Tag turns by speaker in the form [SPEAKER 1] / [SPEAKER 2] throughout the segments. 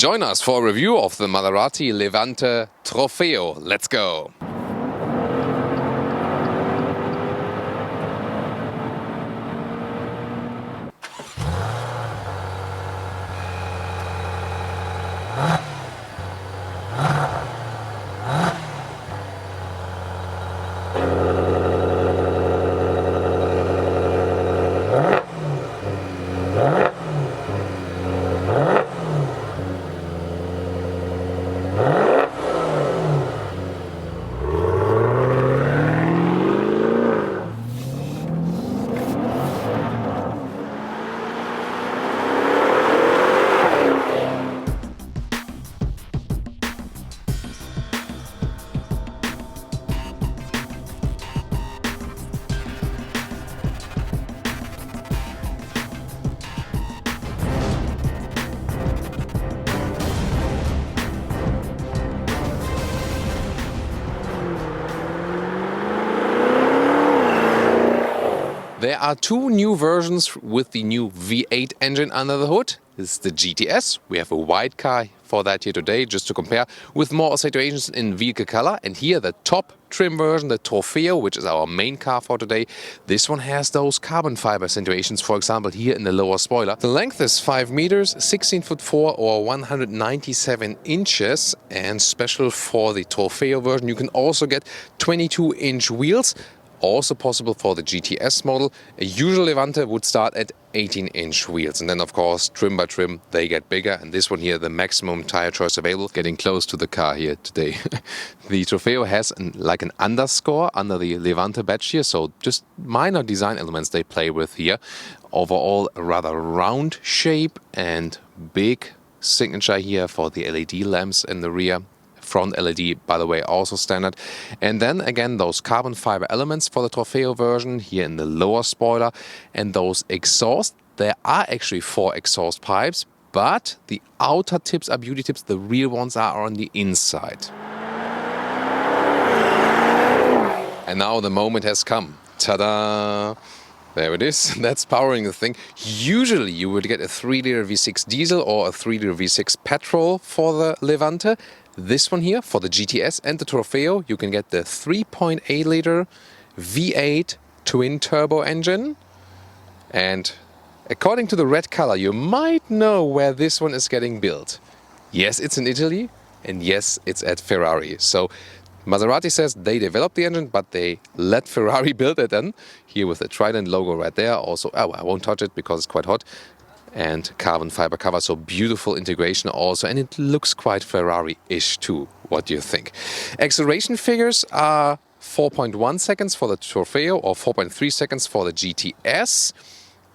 [SPEAKER 1] Join us for a review of the Maserati 르반떼 Trofeo. Let's go! There are two new versions with the new V8 engine under the hood. This is the GTS. We have a white car for that here today, just to compare, with more situations in vehicle color. And here the top trim version, the Trofeo, which is our main car for today. This one has those carbon fiber situations, for example, here in the lower spoiler. The length is 5 meters, 16 foot 4 or 197 inches. And special for the Trofeo version, you can also get 22-inch wheels. Also possible for the GTS model. A usual 르반떼 would start at 18-inch wheels. And then, of course, trim by trim, they get bigger. And this one here, the maximum tire choice available. Getting close to the car here today. The Trofeo has like an underscore under the 르반떼 badge here. So just minor design elements they play with here. Overall, a rather round shape and big signature here for the LED lamps in the rear. Front LED, by the way, also standard. And then again, those carbon fiber elements for the Trofeo version here in the lower spoiler. And those exhaust, there are actually 4 exhaust pipes, but the outer tips are beauty tips, the rear ones are on the inside. And now the moment has come. Ta-da! There it is. That's powering the thing. Usually you would get a 3-liter V6 diesel or a 3-liter V6 petrol for the 르반떼. This one here, for the GTS and the Trofeo, you can get the 3.8-liter V8 twin-turbo engine. And according to the red color, you might know where this one is getting built. Yes, it's in Italy, and yes, it's at Ferrari. So Maserati says they developed the engine, but they let Ferrari build it then. Here with the Trident logo right there. Also, I won't touch it because it's quite hot. And carbon fiber cover, so beautiful integration also, and it looks quite Ferrari-ish too. What do you think? Acceleration figures are 4.1 seconds for the Trofeo or 4.3 seconds for the GTS.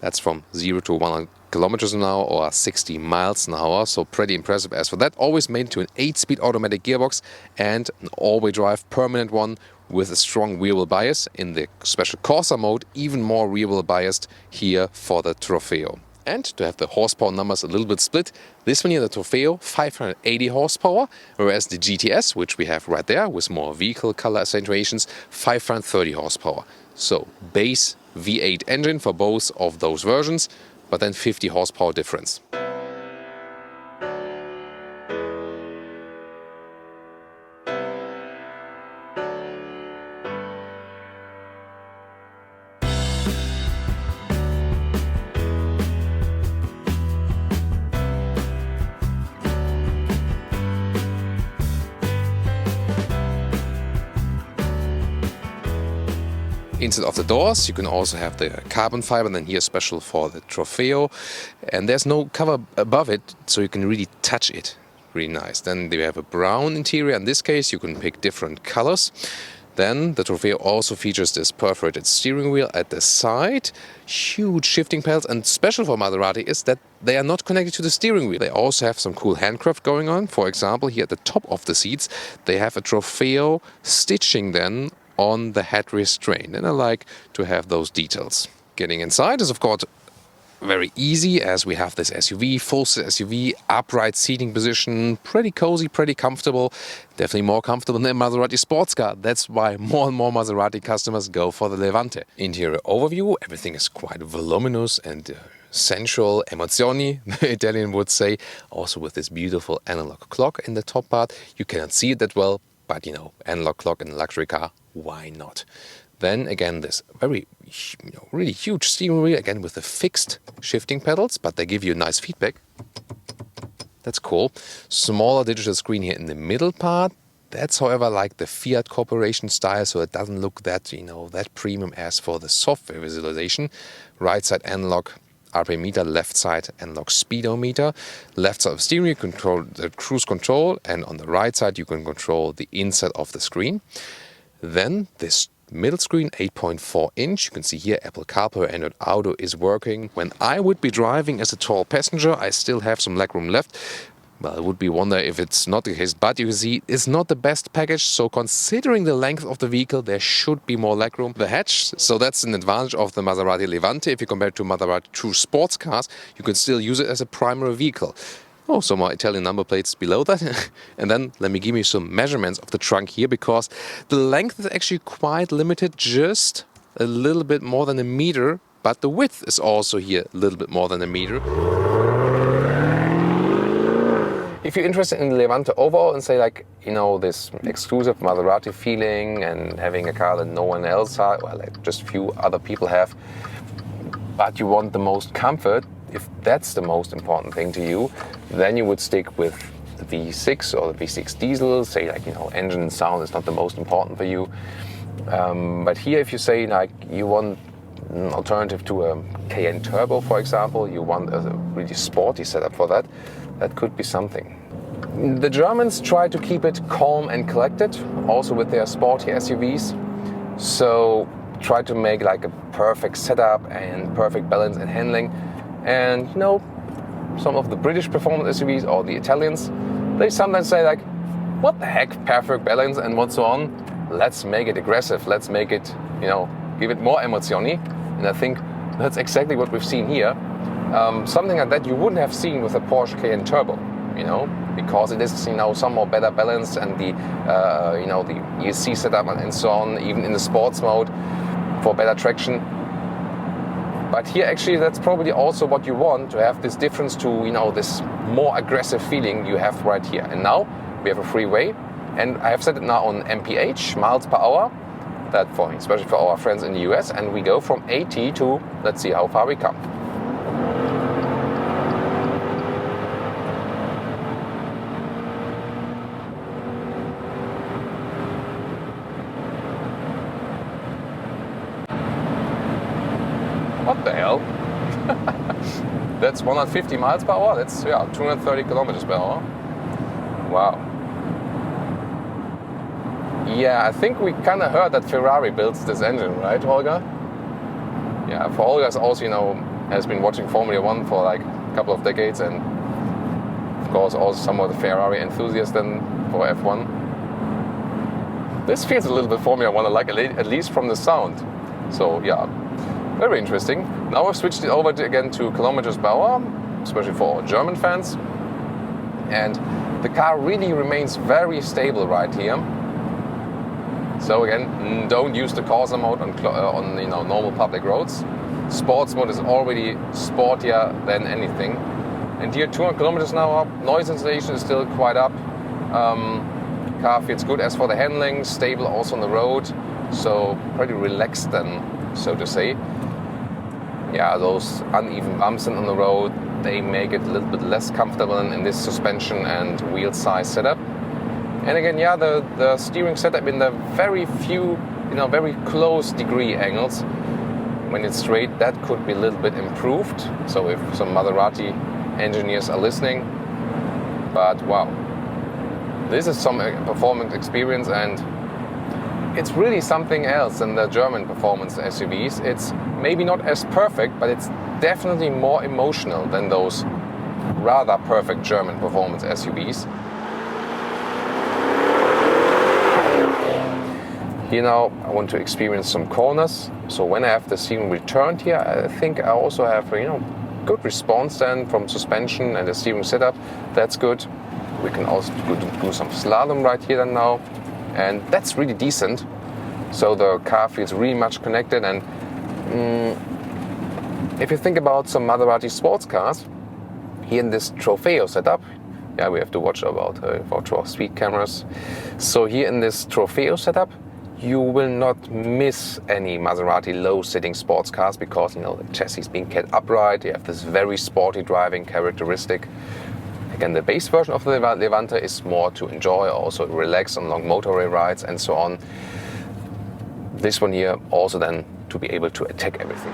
[SPEAKER 1] That's from 0 to 100 kilometers an hour or 60 miles an hour, so pretty impressive as for that. Always made to an 8-speed automatic gearbox and an all-wheel drive permanent one with a strong rear-wheel bias. In the special Corsa mode, even more rear-wheel biased here for the Trofeo. And to have the horsepower numbers a little bit split, this one here, the Trofeo, 580 horsepower, whereas the GTS, which we have right there with more vehicle color accentuations, 530 horsepower. So base V8 engine for both of those versions, but then 50 horsepower difference. Inside of the doors, you can also have the carbon fiber, and then here special for the Trofeo. And there's no cover above it, so you can really touch it. Really nice. Then you have a brown interior. In this case, you can pick different colors. Then the Trofeo also features this perforated steering wheel at the side, huge shifting pedals, and special for Maserati is that they are not connected to the steering wheel. They also have some cool handcraft going on. For example, here at the top of the seats, they have a Trofeo stitching then on the head restraint, and I like to have those details. Getting inside is of course very easy, as we have this SUV, full SUV, upright seating position, pretty cozy, pretty comfortable, definitely more comfortable than a Maserati sports car. That's why more and more Maserati customers go for the 르반떼. Interior overview, everything is quite voluminous and sensual emozioni, the Italian would say. Also with this beautiful analog clock in the top part. You cannot see it that well, but analog clock in a luxury car, why not? Then again, this very, really huge steering wheel, again with the fixed shifting pedals, but they give you nice feedback. That's cool. Smaller digital screen here in the middle part. That's, however, like the Fiat Corporation style, so it doesn't look that, that premium as for the software visualization. Right side analog RPM meter, left side analog speedometer. Left side of steering you control the cruise control, and on the right side you can control the inside of the screen. Then this middle screen, 8.4 inch. You can see here Apple CarPlay, Android Auto is working. When I would be driving as a tall passenger, I still have some legroom left. Well, I would be wonder if it's not the case, but you see, it's not the best package, so considering the length of the vehicle, there should be more legroom. The hatch, so that's an advantage of the Maserati Levante. If you compare it to Maserati true sports cars, you can still use it as a primary vehicle. Oh, some more Italian number plates below that. And then let me give you some measurements of the trunk here, because the length is actually quite limited, just a little bit more than a meter, but the width is also here a little bit more than a meter. If you're interested in the Levante overall and say this exclusive Maserati feeling and having a car that no one else has, well, like just few other people have, but you want the most comfort, if that's the most important thing to you, then you would stick with the V6 or the V6 diesel, say engine and sound is not the most important for you. But here if you say you want an alternative to a Cayenne Turbo, for example, you want a really sporty setup for that, that could be something. The Germans try to keep it calm and collected, also with their sporty SUVs. So try to make a perfect setup and perfect balance and handling. And some of the British performance SUVs or the Italians, they sometimes say what the heck, perfect balance and what's so on. Let's make it aggressive. Let's make it, give it more emozioni. And I think that's exactly what we've seen here. Something like that you wouldn't have seen with a Porsche Cayenne Turbo, because it is some more better balance and the the ESC setup and so on, even in the sports mode for better traction. But here actually that's probably also what you want, to have this difference to this more aggressive feeling you have right here. And now we have a freeway, and I have set it now on mph, miles per hour. That especially for our friends in the US, and we go from 80 to, let's see how far we come. What the hell? That's 150 miles per hour. That's 230 kilometers per hour. Wow. Yeah, I think we kind of heard that Ferrari builds this engine, right, Holger? Yeah, for Holger's also, has been watching Formula 1 for a couple of decades, and of course also somewhat a Ferrari enthusiast then for F1. This feels a little bit Formula 1, at least from the sound. So yeah, very interesting. Now I've switched it over again to kilometers per hour, especially for German fans. And the car really remains very stable right here. So again, don't use the Corsa mode on normal public roads. Sports mode is already sportier than anything. And here 200 kilometers an hour, noise insulation is still quite up. Car feels good. As for the handling, stable also on the road. So pretty relaxed then, so to say. Yeah, those uneven bumps on the road, they make it a little bit less comfortable in this suspension and wheel size setup. And again, yeah, the steering setup in the very few, very close degree angles, when it's straight, that could be a little bit improved. So if some Maserati engineers are listening, but wow, this is some performance experience, and it's really something else than the German performance SUVs. It's maybe not as perfect, but it's definitely more emotional than those rather perfect German performance SUVs. Here now I want to experience some corners. So when I have the steering wheel turned here, I think I also have good response then from suspension and the steering setup. That's good. We can also do some slalom right here then now. And that's really decent. So the car feels really much connected, and If you think about some Maserati sports cars, here in this Trofeo setup, yeah, we have to watch about for speed cameras. So here in this Trofeo setup, you will not miss any Maserati low-sitting sports cars because, you know, the chassis is being kept upright. You have this very sporty driving characteristic. Again, the base version of the Levante is more to enjoy, also relax on long motorway rides and so on. This one here also then to be able to attack everything.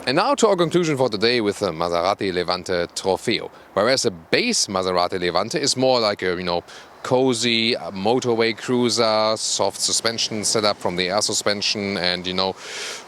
[SPEAKER 1] And now to our conclusion for today with the Maserati Levante Trofeo. Whereas a base Maserati Levante is more like a, you know, cozy motorway cruiser, soft suspension setup from the air suspension and, you know,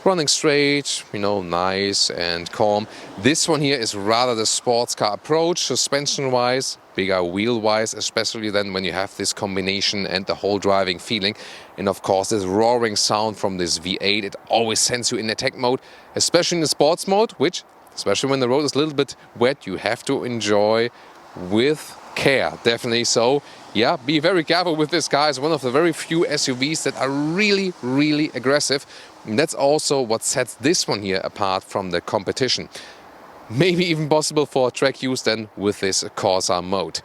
[SPEAKER 1] running straight, you know, nice and calm. This one here is rather the sports car approach, suspension-wise, bigger wheel-wise, especially then when you have this combination and the whole driving feeling. And of course, this roaring sound from this V8, it always sends you in attack mode, especially in the sports mode, which, especially when the road is a little bit wet, you have to enjoy with care, definitely. So yeah, be very careful with this car. It's one of the very few SUVs that are really, really aggressive. And that's also what sets this one here apart from the competition. Maybe even possible for track use then with this Corsa mode.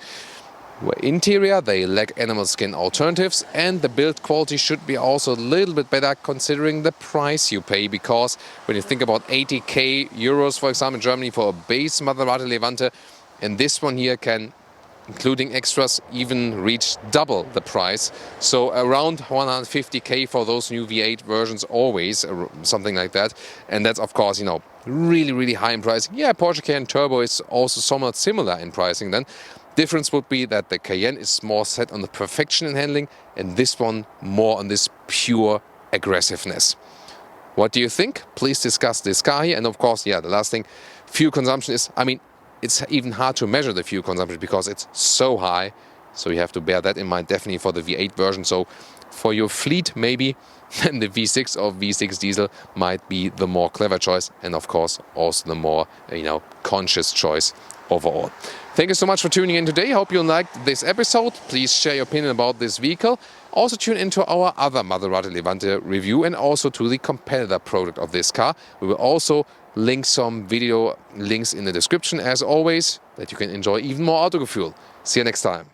[SPEAKER 1] Interior, they lack animal skin alternatives, and the build quality should be also a little bit better considering the price you pay, because when you think about 80k euros, for example, in Germany for a base Maserati Levante, and this one here can, including extras, even reach double the price. So around 150k for those new V8 versions always, something like that. And that's of course, you know, really, really high in pricing. Yeah, Porsche Cayenne Turbo is also somewhat similar in pricing then. Difference would be that the Cayenne is more set on the perfection in handling and this one more on this pure aggressiveness. What do you think? Please discuss this car here. And of course, yeah, the last thing, fuel consumption is, I mean, it's even hard to measure the fuel consumption because it's so high. So you have to bear that in mind definitely for the V8 version. So for your fleet, maybe then the V6 or V6 diesel might be the more clever choice. And of course, also the more, you know, conscious choice overall. Thank you so much for tuning in today. Hope you liked this episode. Please share your opinion about this vehicle. Also tune into our other Maserati Levante review and also to the competitor product of this car. We will also link some video links in the description as always, that you can enjoy even more Autogefühl. See you next time.